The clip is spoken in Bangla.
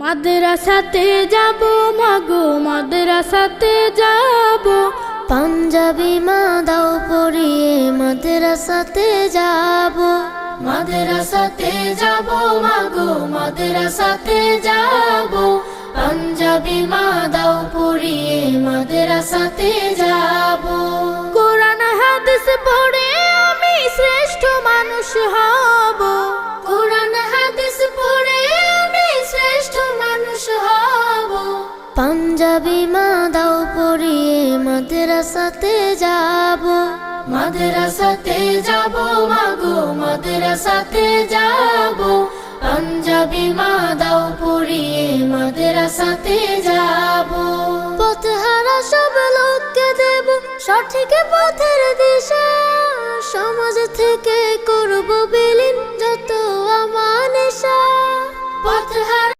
মাদ্রাসাতে যাব মাগো মাদ্রাসাতে যাব, পাঞ্জাবি মা দাও পরিয়ে মাদ্রাসাতে যাব। মাদ্রাসাতে যাব মাগো মাদ্রাসাতে যাব, পাঞ্জাবি মা দাও পরিয়ে মাদ্রাসাতে যাব। কোরআন হাদিস পড়ে আমি শ্রেষ্ঠ মানুষ হব, কোরআন হাদিস পড়ে আমি শ্রেষ্ঠ মানুষ হব। পাঞ্জাবি মা দাও পরিয়ে মাদ্রাসাতে যাব। মাদ্রাসাতে যাব মাগো মাদ্রাসাতে যাব, পাঞ্জাবি মা দাও পরিয়ে মাদ্রাসাতে যাব। পথহারা সব লোককে দেব সঠিক পথের দিশা, সমাজ থেকে করব বিলীন যত আমানেশা। পথহারা